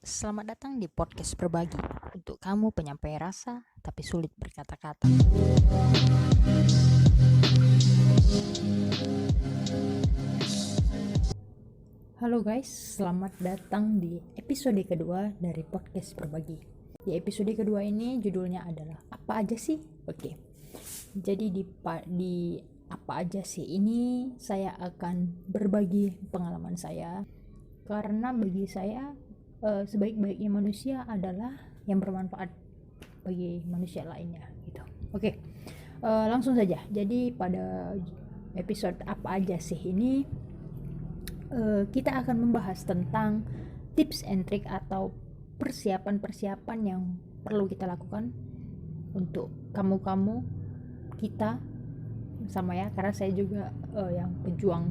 Selamat datang di podcast berbagi untuk kamu penyampai rasa tapi sulit berkata-kata. Halo guys, selamat datang di episode kedua dari podcast berbagi. Di episode kedua ini judulnya adalah apa aja sih? Oke. Jadi di apa aja sih ini saya akan berbagi pengalaman saya karena bagi saya sebaik-baiknya manusia adalah yang bermanfaat bagi manusia lainnya gitu. Oke, langsung saja. Jadi pada episode apa aja sih ini kita akan membahas tentang tips and trick atau persiapan-persiapan yang perlu kita lakukan untuk kamu kita sama ya, karena saya juga yang pejuang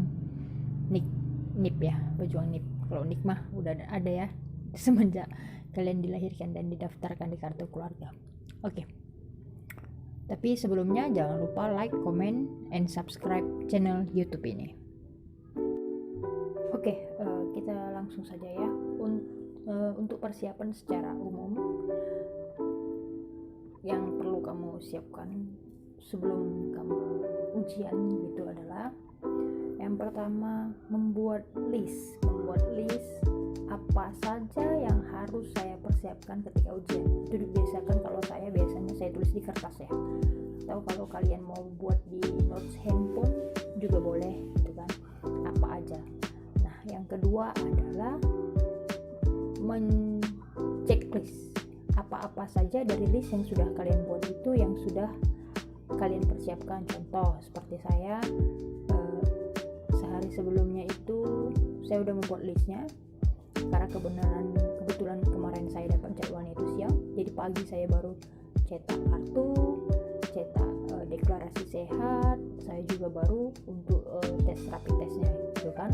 nip ya, pejuang nip. Kalau nik mah udah ada ya semenjak kalian dilahirkan dan didaftarkan di kartu keluarga. Oke. Tapi sebelumnya jangan lupa like, comment, and subscribe channel YouTube ini. Oke, kita langsung saja ya. Untuk persiapan secara umum yang perlu kamu siapkan sebelum kamu ujian gitu adalah yang pertama membuat list apa saja yang harus saya persiapkan ketika ujian. Itu dibiasakan, kalau saya biasanya saya tulis di kertas ya, atau kalau kalian mau buat di notes handphone juga boleh gitu kan, apa aja. Nah, yang kedua adalah men-checklist apa-apa saja dari list yang sudah kalian buat itu yang sudah kalian persiapkan. Contoh seperti saya sehari sebelumnya itu saya udah membuat listnya, karena kebetulan kemarin saya dapat jadwalnya itu siang, jadi pagi saya baru cetak kartu, cetak deklarasi sehat, saya juga baru untuk tes rapid testnya gitu kan.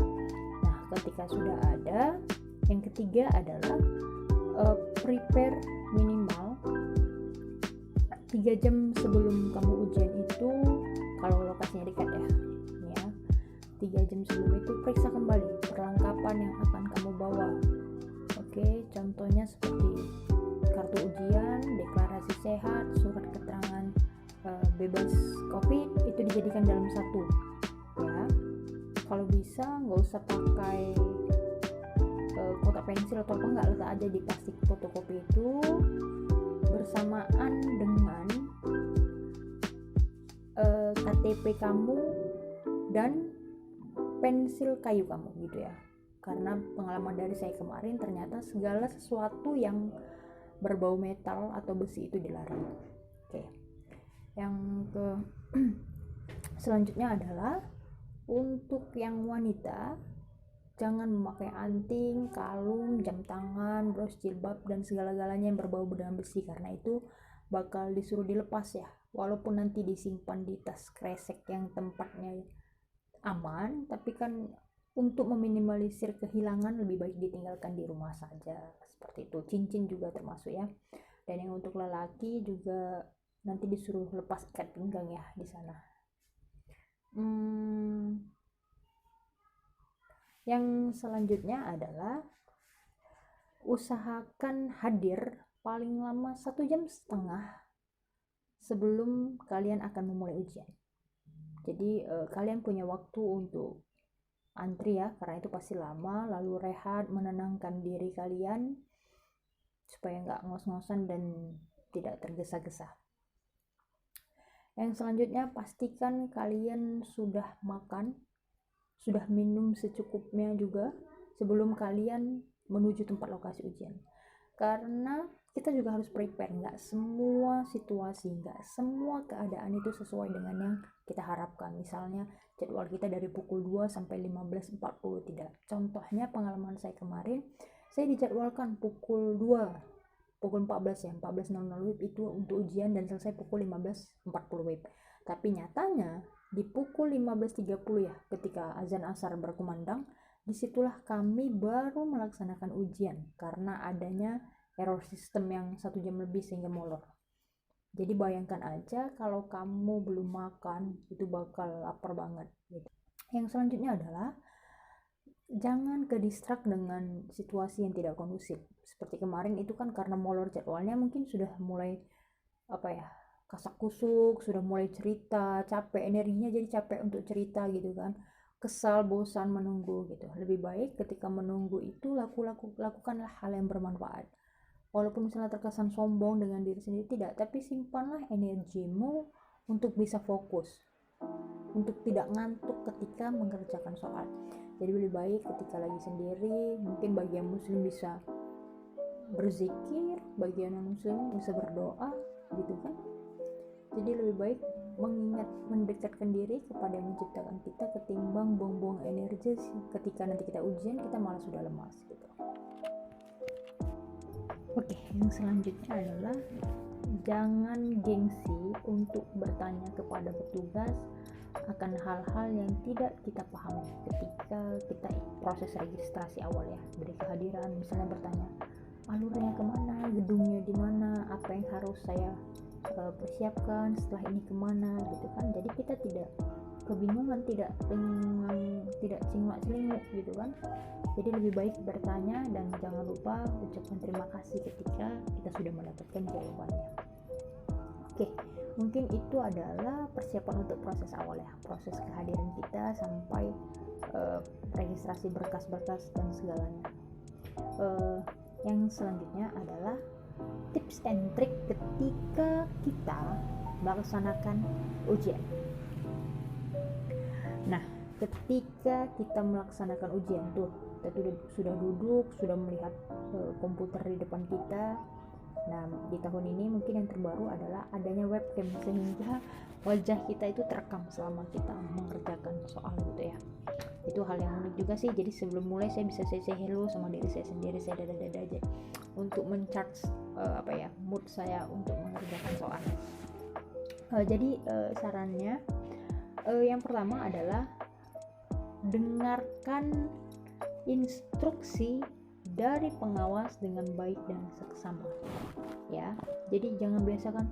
Nah, ketika sudah ada, yang ketiga adalah prepare minimal 3 jam sebelum kamu ujian itu, kalau lokasinya dekat ya 3 jam sebelum itu periksa kembali perlengkapan yang akan kamu bawa. Oke, contohnya seperti kartu ujian, deklarasi sehat, surat keterangan bebas COVID, itu dijadikan dalam satu ya. Kalau bisa nggak usah pakai kotak pensil atau apa, nggak, letak aja di plastik fotokopi itu bersamaan dengan KTP kamu dan pensil kayu kamu gitu ya. Karena pengalaman dari saya kemarin, ternyata segala sesuatu yang berbau metal atau besi itu dilarang. Oke. Yang ke selanjutnya adalah untuk yang wanita, jangan memakai anting, kalung, jam tangan, bros jilbab dan segala-galanya yang berbau dengan besi, karena itu bakal disuruh dilepas ya. Walaupun nanti disimpan di tas kresek yang tempatnya aman, tapi kan untuk meminimalisir kehilangan lebih baik ditinggalkan di rumah saja, seperti itu. Cincin juga termasuk ya. Dan yang untuk lelaki juga nanti disuruh lepas ikat pinggang ya di sana. Yang selanjutnya adalah usahakan hadir paling lama 1,5 jam sebelum kalian akan memulai ujian. Jadi kalian punya waktu untuk antri ya, karena itu pasti lama, lalu rehat, menenangkan diri kalian supaya nggak ngos-ngosan dan tidak tergesa-gesa. Yang selanjutnya, pastikan kalian sudah makan, sudah minum secukupnya juga sebelum kalian menuju tempat lokasi ujian. Karena kita juga harus prepare, nggak semua situasi, nggak semua keadaan itu sesuai dengan yang kita harapkan. Misalnya jadwal kita dari pukul 2 sampai 15.40, tidak. Contohnya pengalaman saya kemarin, saya dijadwalkan pukul 14 ya, 14.00 WIB itu untuk ujian dan selesai pukul 15.40 WIB. Tapi nyatanya di pukul 15.30 ya, ketika azan asar berkumandang, disitulah kami baru melaksanakan ujian karena adanya error sistem yang 1 jam lebih sehingga molor. Jadi bayangkan aja kalau kamu belum makan, itu bakal lapar banget gitu. Yang selanjutnya adalah jangan ke distract dengan situasi yang tidak kondusif. Seperti kemarin itu kan karena molor jadwalnya, mungkin sudah mulai apa ya, kasak kusuk, sudah mulai cerita, capek energinya, jadi capek untuk cerita gitu kan, kesal, bosan menunggu gitu. Lebih baik ketika menunggu itu lakukanlah hal yang bermanfaat, walaupun misalnya terkesan sombong dengan diri sendiri, tidak, tapi simpanlah energimu untuk bisa fokus, untuk tidak ngantuk ketika mengerjakan soal. Jadi lebih baik ketika lagi sendiri, mungkin bagi yang muslim bisa berzikir, bagi yang non muslim bisa berdoa gitu kan. Jadi lebih baik mendekatkan diri kepada yang menciptakan kita, ketimbang buang-buang energi ketika nanti kita ujian kita malah sudah lemas gitu. Oke, yang selanjutnya adalah jangan gengsi untuk bertanya kepada petugas akan hal-hal yang tidak kita pahami ketika kita proses registrasi awal ya, dari kehadiran. Misalnya bertanya alurnya kemana, gedungnya di mana, apa yang harus saya persiapkan setelah ini kemana gitu kan. Jadi kita tidak kebingungan, tidak cinglak-celinguk gitu kan. Jadi lebih baik bertanya, dan jangan lupa ucapkan terima kasih ketika kita sudah mendapatkan jawabannya. Oke, mungkin itu adalah persiapan untuk proses awal ya, proses kehadiran kita sampai registrasi berkas-berkas dan segalanya. Yang selanjutnya adalah tips and trick ketika kita melaksanakan ujian. Nah, ketika kita melaksanakan ujian tuh, kita sudah duduk, sudah melihat komputer di depan kita. Nah, di tahun ini mungkin yang terbaru adalah adanya webcam, sehingga wajah kita itu terekam selama kita mengerjakan soal gitu ya. Itu hal yang unik juga sih. Jadi sebelum mulai saya bisa say hello sama diri saya sendiri, saya dada-dada aja untuk mencharge mood saya untuk mengerjakan soal. Jadi sarannya yang pertama adalah dengarkan instruksi dari pengawas dengan baik dan seksama ya. Jadi jangan biasakan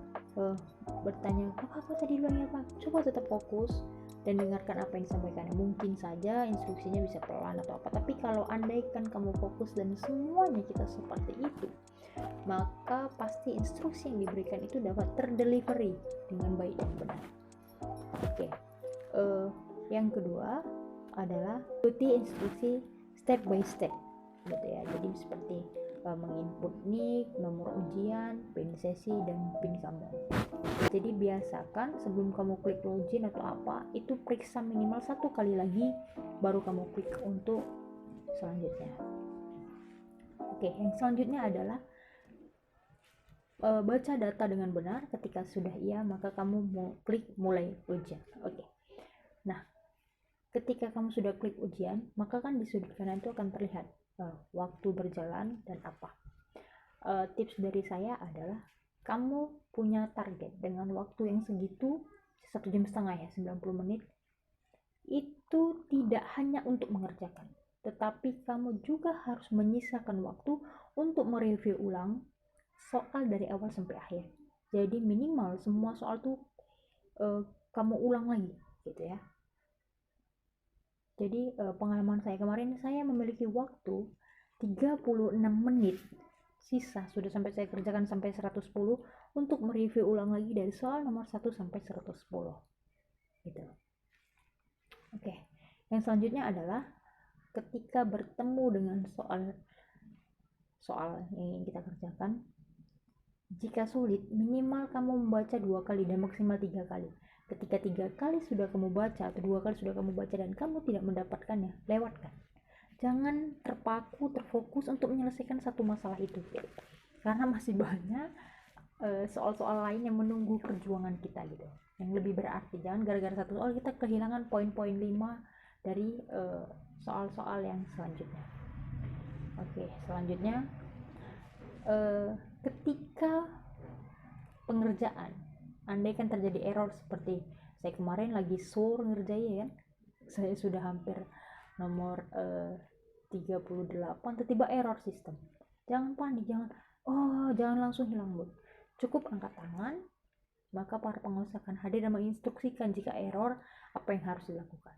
bertanya apa tadi bilangnya apa, coba tetap fokus dan dengarkan apa yang disampaikan. Mungkin saja instruksinya bisa pelan atau apa, tapi kalau andaikan kamu fokus dan semuanya kita seperti itu, maka pasti instruksi yang diberikan itu dapat terdelivery dengan baik dan benar. Oke. Yang kedua adalah ikuti instruksi step by step gitu ya. Jadi seperti menginput nick, nomor ujian, pin sesi, dan pin kamu. Jadi biasakan sebelum kamu klik login atau apa, itu periksa minimal 1 kali lagi baru kamu klik untuk selanjutnya. Oke, yang selanjutnya adalah baca data dengan benar. Ketika sudah iya, maka kamu mau klik mulai ujian. Oke. Nah, ketika kamu sudah klik ujian, maka kan di sudut kanan itu akan terlihat waktu berjalan dan apa. Tips dari saya adalah kamu punya target dengan waktu yang segitu, 1,5 jam ya, 90 menit. Itu tidak hanya untuk mengerjakan, tetapi kamu juga harus menyisakan waktu untuk mereview ulang soal dari awal sampai akhir. Jadi minimal semua soal tuh kamu ulang lagi gitu ya. Jadi pengalaman saya kemarin, saya memiliki waktu 36 menit sisa sudah sampai saya kerjakan sampai 110 untuk mereview ulang lagi dari soal nomor 1 sampai 110 gitu. Oke. Yang selanjutnya adalah ketika bertemu dengan soal yang kita kerjakan, jika sulit minimal kamu membaca 2 kali dan maksimal 3 kali. Ketika 3 kali sudah kamu baca atau 2 kali sudah kamu baca dan kamu tidak mendapatkannya, lewatkan. Jangan terfokus untuk menyelesaikan satu masalah itu, karena masih banyak soal-soal lain yang menunggu perjuangan kita gitu, yang lebih berarti. Jangan gara-gara satu soal kita kehilangan poin-poin 5 dari soal-soal yang selanjutnya. Oke, selanjutnya ketika pengerjaan, andaikan terjadi error seperti saya kemarin lagi sur ngerjain, saya sudah hampir nomor 38 tiba-tiba error sistem. Jangan panik, jangan langsung hilang mood. Cukup angkat tangan, maka para pengawas akan hadir dan menginstruksikan jika error apa yang harus dilakukan.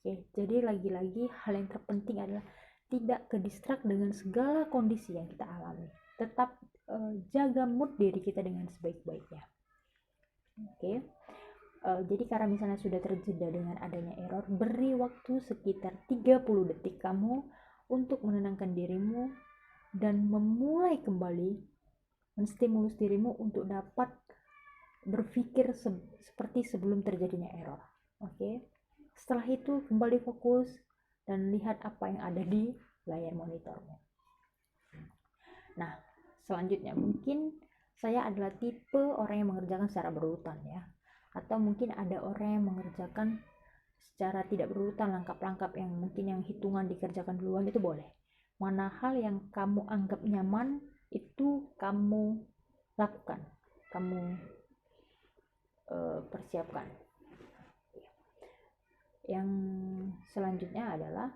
Oke, jadi lagi-lagi hal yang terpenting adalah tidak ke-distract dengan segala kondisi yang kita alami. Tetap jaga mood diri kita dengan sebaik-baiknya. Oke. Jadi karena misalnya sudah terjeda dengan adanya error, beri waktu sekitar 30 detik kamu untuk menenangkan dirimu dan memulai kembali, menstimulus dirimu untuk dapat berpikir seperti sebelum terjadinya error. Oke. Setelah itu kembali fokus dan lihat apa yang ada di layar monitormu. Nah, selanjutnya mungkin saya adalah tipe orang yang mengerjakan secara berurutan ya. Atau mungkin ada orang yang mengerjakan secara tidak berurutan, langkah-langkah yang mungkin yang hitungan dikerjakan duluan, itu boleh. Mana hal yang kamu anggap nyaman itu kamu lakukan, kamu persiapkan. Yang selanjutnya adalah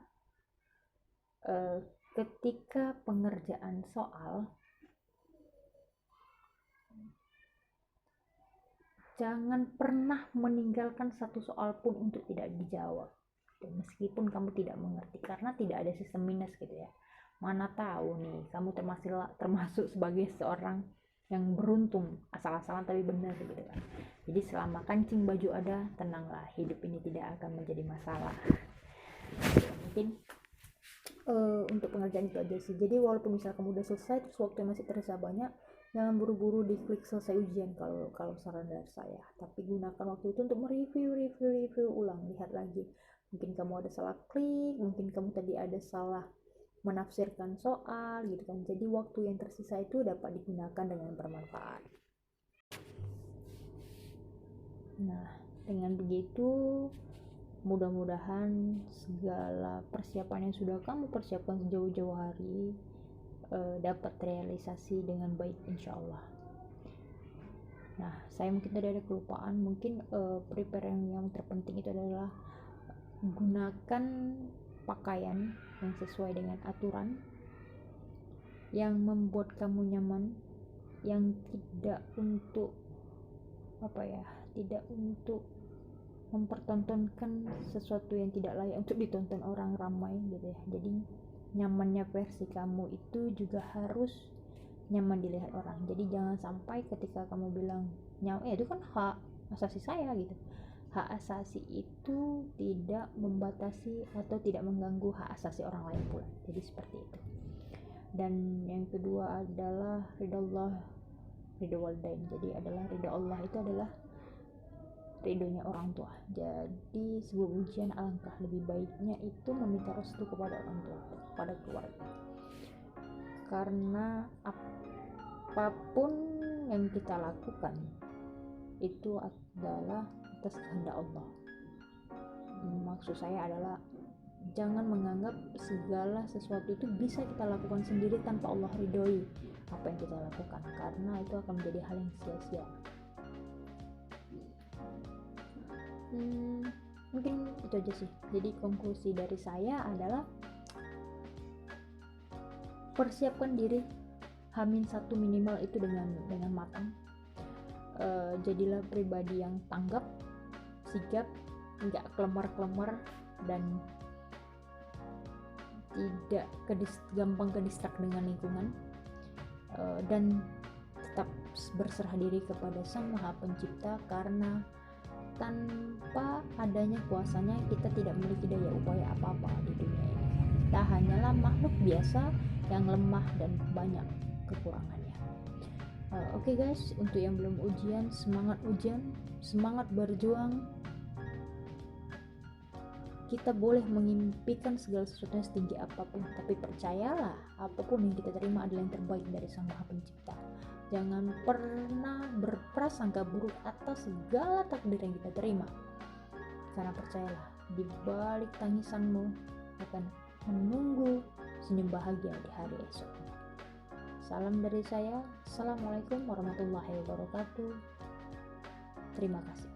ketika pengerjaan soal, jangan pernah meninggalkan satu soal pun untuk tidak dijawab, meskipun kamu tidak mengerti, karena tidak ada sistem minus gitu ya. Mana tahu nih kamu termasuk sebagai seorang yang beruntung, asal-asalan tapi benar gitu kan. Jadi selama kancing baju ada, tenanglah, hidup ini tidak akan menjadi masalah. Mungkin untuk pengerjaan itu aja sih. Jadi walaupun misal kamu udah selesai terus waktu masih tersisa banyak, jangan buru-buru diklik selesai ujian kalau saran dari saya, tapi gunakan waktu itu untuk mereview ulang, lihat lagi, mungkin kamu ada salah klik, mungkin kamu tadi ada salah menafsirkan soal gitu kan. Jadi waktu yang tersisa itu dapat digunakan dengan bermanfaat. Nah, dengan begitu mudah-mudahan segala persiapan yang sudah kamu persiapkan sejauh-jauh hari dapat realisasi dengan baik, insya Allah. Nah, saya mungkin tadi ada kelupaan, mungkin prepare yang terpenting itu adalah gunakan pakaian yang sesuai dengan aturan, yang membuat kamu nyaman, yang tidak untuk tidak untuk mempertontonkan sesuatu yang tidak layak untuk ditonton orang ramai gitu ya. Jadi nyamannya versi kamu itu juga harus nyaman dilihat orang. Jadi jangan sampai ketika kamu bilang itu kan hak asasi saya gitu. Hak asasi itu tidak membatasi atau tidak mengganggu hak asasi orang lain pula. Jadi seperti itu. Dan yang kedua adalah ridha walidain. Jadi adalah ridha Allah itu adalah ridhonya orang tua. Jadi sebuah ujian, alangkah lebih baiknya itu meminta restu kepada orang tua, kepada keluarga, karena apapun yang kita lakukan itu adalah atas kehendak Allah. Maksud saya adalah jangan menganggap segala sesuatu itu bisa kita lakukan sendiri tanpa Allah ridhoi apa yang kita lakukan, karena itu akan menjadi hal yang sia-sia. Mungkin itu aja sih. Jadi konklusi dari saya adalah persiapkan diri H-1 minimal itu dengan matang. Jadilah pribadi yang tanggap, sigap, nggak kelemar-kelemar, dan tidak gampang ke-distract dengan lingkungan, dan tetap berserah diri kepada Sang Maha Pencipta, karena tanpa adanya kuasanya kita tidak memiliki daya upaya apa-apa di dunia ini. Kita hanyalah makhluk biasa yang lemah dan banyak kekurangannya. Oke guys, untuk yang belum ujian, semangat berjuang. Kita boleh mengimpikan segala sesuatu yang setinggi apapun, tapi percayalah, apapun yang kita terima adalah yang terbaik dari Sang Maha Pencipta. Jangan pernah berprasangka buruk atas segala takdir yang kita terima, karena percayalah, di balik tangisanmu akan menunggu senyum bahagia di hari esok. Salam dari saya. Assalamualaikum warahmatullahi wabarakatuh. Terima kasih.